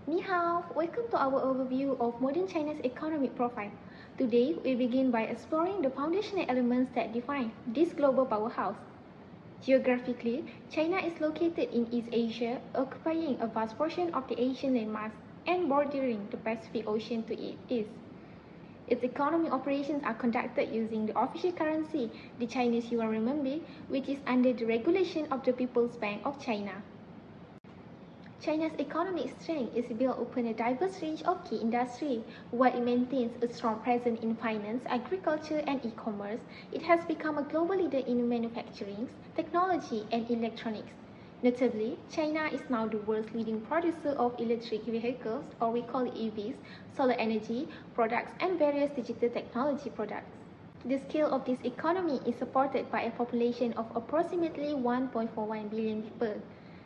Ni hao, welcome to our overview of modern China's economic profile. Today, we begin by exploring the foundational elements that define this global powerhouse. Geographically, China is located in East Asia, occupying a vast portion of the Asian landmass and bordering the Pacific Ocean to its east. Its economic operations are conducted using the official currency, the Chinese yuan renminbi, which is under the regulation of the People's Bank of China. China's economic strength is built upon a diverse range of key industries. While it maintains a strong presence in finance, agriculture, and e-commerce, it has become a global leader in manufacturing, technology, and electronics. Notably, China is now the world's leading producer of electric vehicles, or we call it EVs, solar energy products, and various digital technology products. The scale of this economy is supported by a population of approximately 1.41 billion people.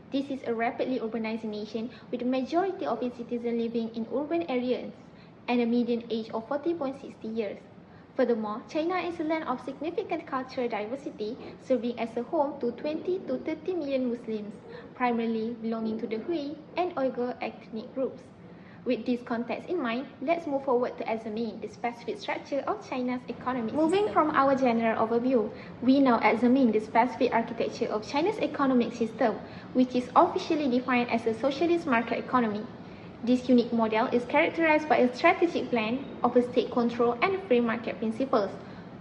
This is a rapidly urbanizing nation with the majority of its citizens living in urban areas and a median age of 40.60 years. Furthermore, China is a land of significant cultural diversity, serving as a home to 20 to 30 million Muslims, primarily belonging to the Hui and Uyghur ethnic groups. With this context in mind, let's move forward to examine the specific structure of China's economic system. Moving from our general overview, we now examine the specific architecture of China's economic system, which is officially defined as a socialist market economy. This unique model is characterized by a strategic blend of state control and free market principles.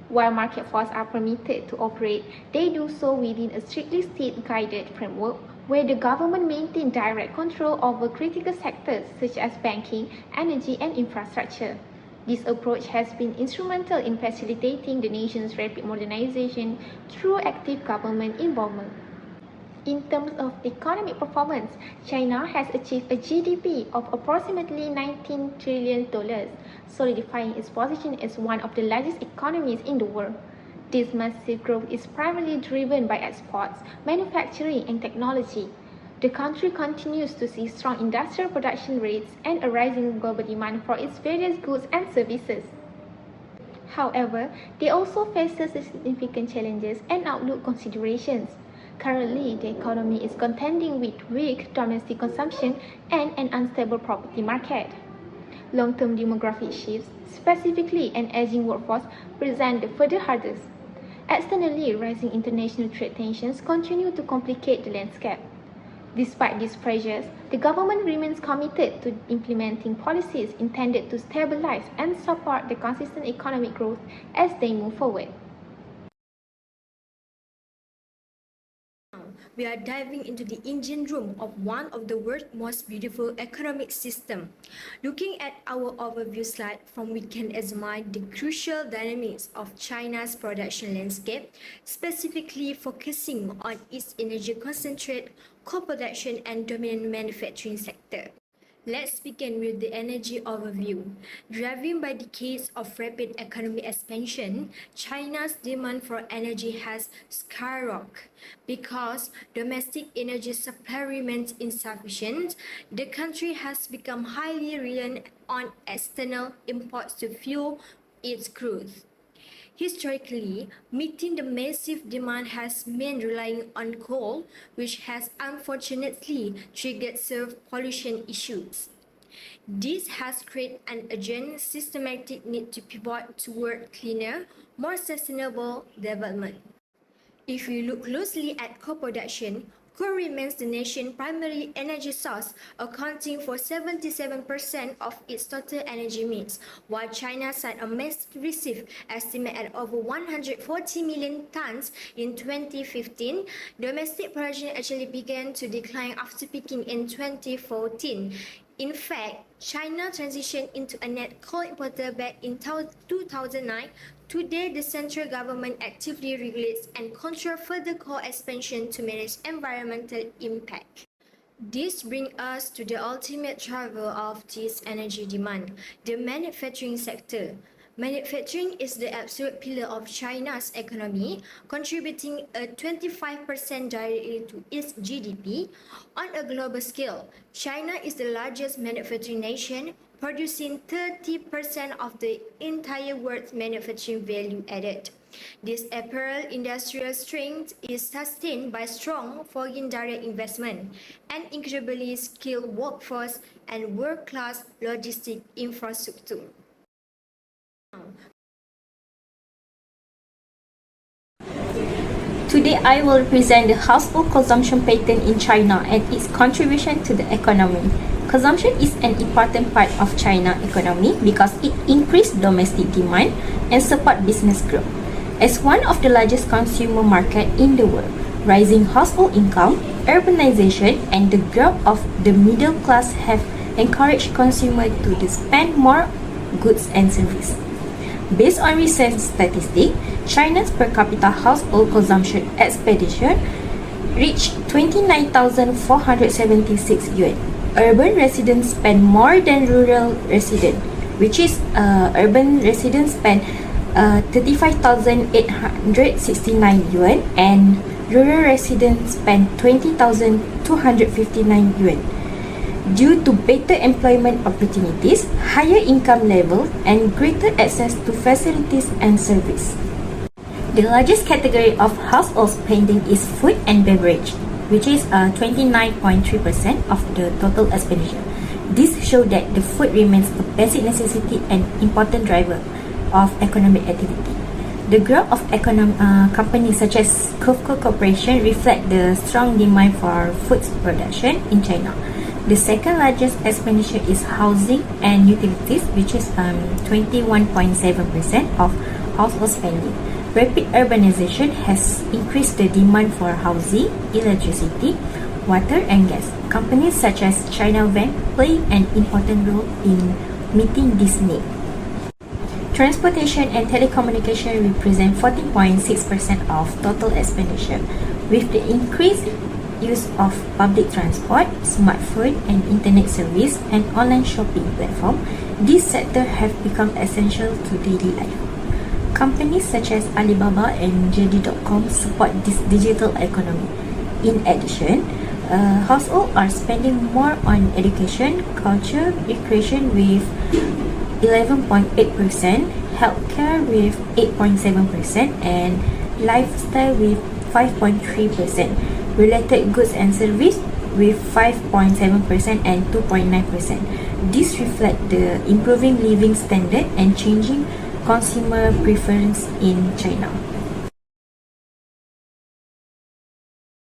While market forces are permitted to operate, they do so within a strictly state-guided framework where the government maintains direct control over critical sectors such as banking, energy, and infrastructure. This approach has been instrumental in facilitating the nation's rapid modernization through active government involvement. In terms of economic performance, China has achieved a GDP of approximately $19 trillion, solidifying its position as one of the largest economies in the world. This massive growth is primarily driven by exports, manufacturing, and technology. The country continues to see strong industrial production rates and a rising global demand for its various goods and services. However, they also faces significant challenges and outlook considerations. Currently, the economy is contending with weak domestic consumption and an unstable property market. Long-term demographic shifts, specifically an aging workforce, present the further hurdles. Externally, rising international trade tensions continue to complicate the landscape. Despite these pressures, the government remains committed to implementing policies intended to stabilize and support the consistent economic growth as they move forward. We are diving into the engine room of one of the world's most beautiful economic systems. Looking at our overview slide, from which we can examine the crucial dynamics of China's production landscape, specifically focusing on its energy concentrate, co-production, and dominant manufacturing sector. Let's begin with the energy overview. Driven by decades of rapid economic expansion, China's demand for energy has skyrocketed. Because domestic energy supply remains insufficient, the country has become highly reliant on external imports to fuel its growth. Historically, meeting the massive demand has meant relying on coal, which has unfortunately triggered soil pollution issues. This has created an urgent systematic need to pivot toward cleaner, more sustainable development. If we look closely at co-production, coal remains the nation's primary energy source, accounting for 77% of its total energy mix, while China set a massive estimate at over 140 million tons in 2015. Domestic production actually began to decline after peaking in 2014. In fact, China transitioned into a net coal importer back in 2009. Today, the central government actively regulates and controls further coal expansion to manage environmental impact. This brings us to the ultimate driver of this energy demand, the manufacturing sector. Manufacturing is the absolute pillar of China's economy, contributing a 25% directly to its GDP. On a global scale, China is the largest manufacturing nation, producing 30% of the entire world's manufacturing value added. This apparel industrial strength is sustained by strong foreign direct investment, an incredibly skilled workforce, and world-class logistic infrastructure. Today I will present the household consumption pattern in China and its contribution to the economy. Consumption is an important part of China's economy because it increases domestic demand and support business growth. As one of the largest consumer markets in the world, rising household income, urbanization, and the growth of the middle class have encouraged consumers to spend more goods and services. Based on recent statistics, China's per capita household consumption expenditure reached 29,476 yuan. Urban residents spend more than rural residents, which is urban residents spend 35,869 yuan and rural residents spend 20,259 yuan. Due to better employment opportunities, higher income level, and greater access to facilities and service. The largest category of household spending is food and beverage, which is 29.3% of the total expenditure. This shows that the food remains a basic necessity and important driver of economic activity. The growth of companies such as COFCO Corporation reflect the strong demand for food production in China. The second largest expenditure is housing and utilities, which is 21.7% of household spending. Rapid urbanization has increased the demand for housing, electricity, water, and gas. Companies such as China Van play an important role in meeting this need. Transportation and telecommunication represent 14.6% of total expenditure. With the increased use of public transport, smartphone and internet service, and online shopping platform, this sector have become essential to daily life. Companies such as Alibaba and JD.com support this digital economy. In addition, households are spending more on education, culture, recreation with 11.8%, healthcare with 8.7%, and lifestyle with 5.3%. Related goods and service with 5.7% and 2.9%. This reflect the improving living standard and changing consumer preference in China.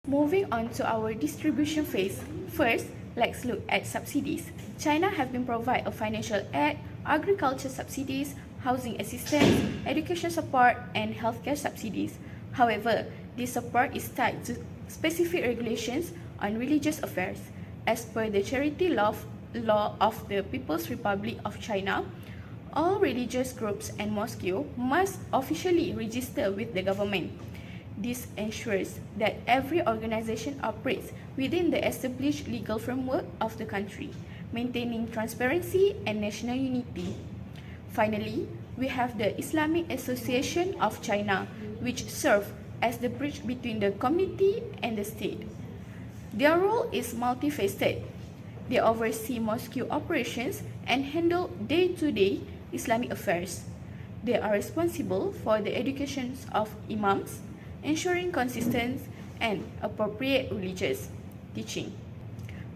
Moving on to our distribution phase. First, let's look at subsidies. China have been provide a financial aid, agriculture subsidies, housing assistance, education support, and healthcare subsidies. However, this support is tied to specific regulations on religious affairs. As per the charity law of the People's Republic of China, all religious groups and mosques must officially register with the government. This ensures that every organization operates within the established legal framework of the country, maintaining transparency and national unity. Finally, we have the Islamic Association of China, which serve as the bridge between the community and the state. Their role is multifaceted. They oversee mosque operations and handle day-to-day Islamic affairs. They are responsible for the education of imams, ensuring consistent and appropriate religious teaching.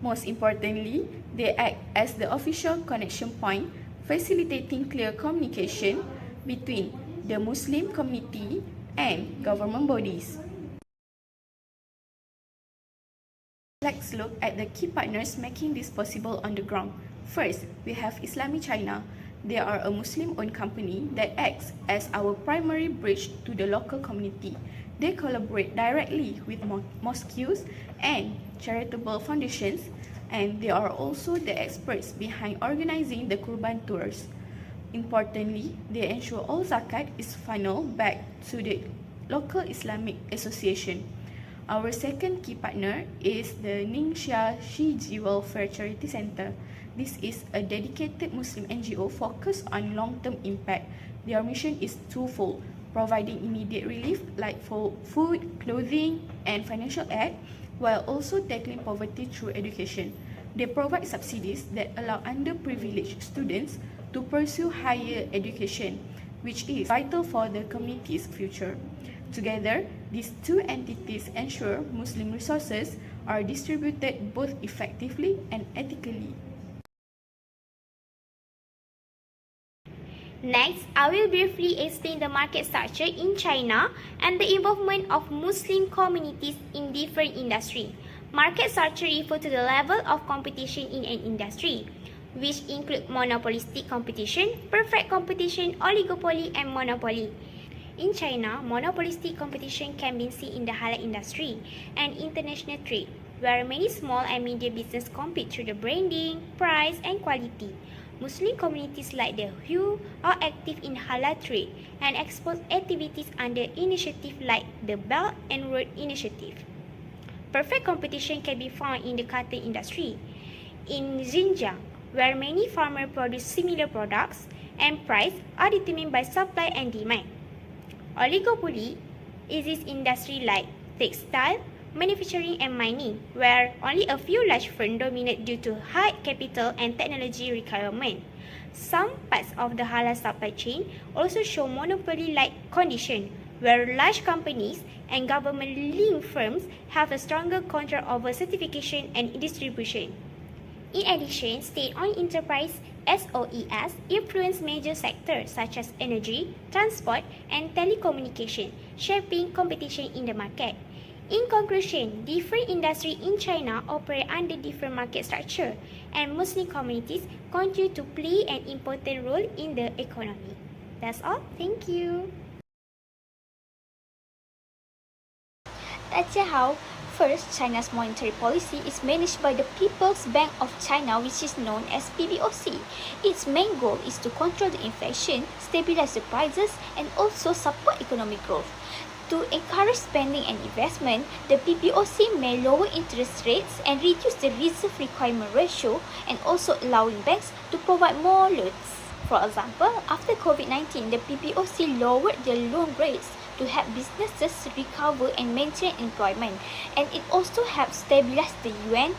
Most importantly, they act as the official connection point, facilitating clear communication between the Muslim community and government bodies. Let's look at the key partners making this possible on the ground. First, we have Islamic China. They are a Muslim-owned company that acts as our primary bridge to the local community. They collaborate directly with mosques and charitable foundations, and they are also the experts behind organizing the Kurban tours. Importantly, they ensure all zakat is funneled back to the local Islamic Association. Our second key partner is the Ningxia Shiji Welfare Charity Center. This is a dedicated Muslim NGO focused on long-term impact. Their mission is twofold: providing immediate relief like for food, clothing, and financial aid, while also tackling poverty through education. They provide subsidies that allow underprivileged students to pursue higher education, which is vital for the community's future. Together, these two entities ensure Muslim resources are distributed both effectively and ethically. Next, I will briefly explain the market structure in China and the involvement of Muslim communities in different industries. Market structure refers to the level of competition in an industry, which include monopolistic competition, perfect competition, oligopoly, and monopoly. In China, monopolistic competition can be seen in the halal industry and international trade, where many small and medium businesses compete through the branding, price, and quality. Muslim communities like the Hu are active in halal trade and export activities under initiatives like the Belt and Road Initiative. Perfect competition can be found in the cotton industry. In Xinjiang, where many farmers produce similar products and price are determined by supply and demand. Oligopoly is this industry like textile, manufacturing and mining, where only a few large firms dominate due to high capital and technology requirement. Some parts of the halal supply chain also show monopoly-like condition, where large companies and government-linked firms have a stronger control over certification and distribution. In addition, state-owned enterprise SOEs influence major sectors such as energy, transport, and telecommunication, shaping competition in the market. In conclusion, different industries in China operate under different market structure, and Muslim communities continue to play an important role in the economy. That's all. Thank you. Let's see how. First, China's monetary policy is managed by the People's Bank of China, which is known as PBOC. Its main goal is to control the inflation, stabilize the prices, and also support economic growth. To encourage spending and investment, the PBOC may lower interest rates and reduce the reserve requirement ratio, and also allowing banks to provide more loans. For example, after COVID-19, the PBOC lowered the loan rates to help businesses recover and maintain employment, and it also helps stabilize the yuan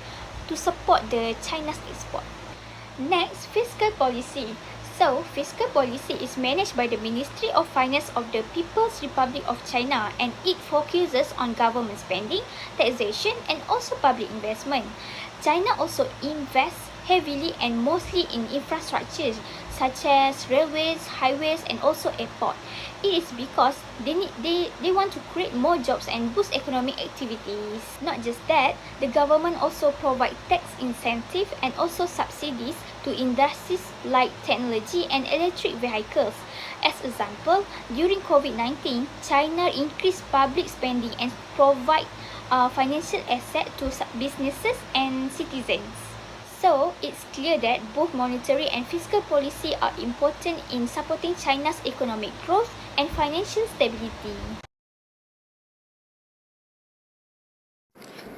to support the China's export. Next, fiscal policy. So, fiscal policy is managed by the Ministry of Finance of the People's Republic of China, and it focuses on government spending, taxation, and also public investment. China also invests heavily and mostly in infrastructures such as railways, highways, and also airport. It is because they want to create more jobs and boost economic activities. Not just that, the government also provides tax incentive and also subsidies to industries like technology and electric vehicles. As example, during COVID-19, China increased public spending and provide financial asset to businesses and citizens. So, it's clear that both monetary and fiscal policy are important in supporting China's economic growth and financial stability.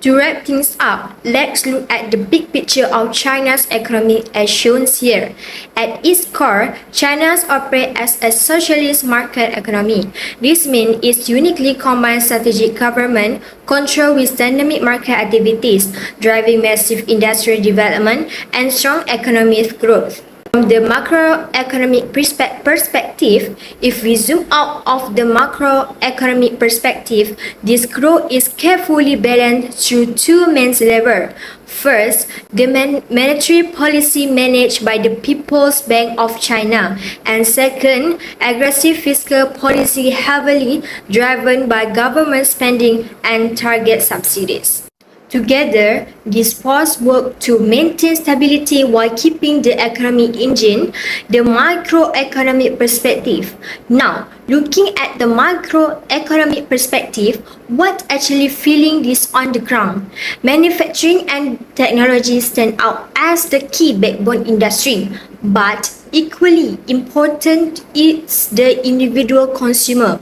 To wrap things up, let's look at the big picture of China's economy as shown here. At its core, China operates as a socialist market economy. This means it uniquely combines strategic government control with dynamic market activities, driving massive industrial development and strong economic growth. From the macroeconomic perspective, if we zoom out of the macroeconomic perspective, this growth is carefully balanced through two main levers. First, the monetary policy managed by the People's Bank of China, and second, aggressive fiscal policy heavily driven by government spending and target subsidies. Together, these forces work to maintain stability while keeping the economic engine, the microeconomic perspective. Now, looking at the microeconomic perspective, what actually feeling this on the ground? Manufacturing and technology stand out as the key backbone industry, but Equally important is the individual consumer.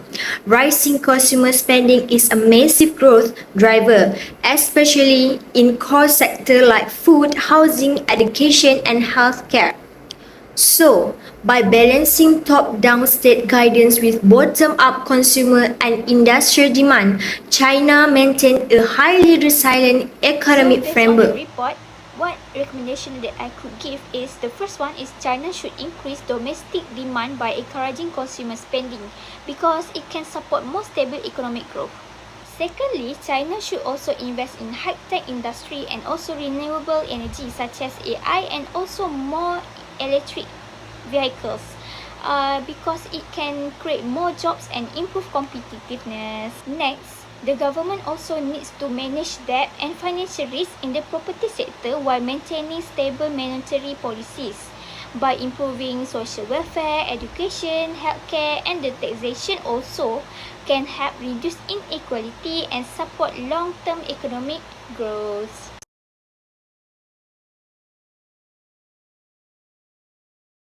Rising consumer spending is a massive growth driver, especially in core sectors like food, housing, education, and healthcare. So, by balancing top-down state guidance with bottom-up consumer and industrial demand, China maintained a highly resilient economic So based framework. on the report, what recommendation that I could give is the first one is China should increase domestic demand by encouraging consumer spending because it can support more stable economic growth. Secondly, China should also invest in high-tech industry and also renewable energy such as AI and also more electric vehicles because it can create more jobs and improve competitiveness. Next, the government also needs to manage debt and financial risk in the property sector while maintaining stable monetary policies. By improving social welfare, education, healthcare, and the taxation also can help reduce inequality and support long-term economic growth.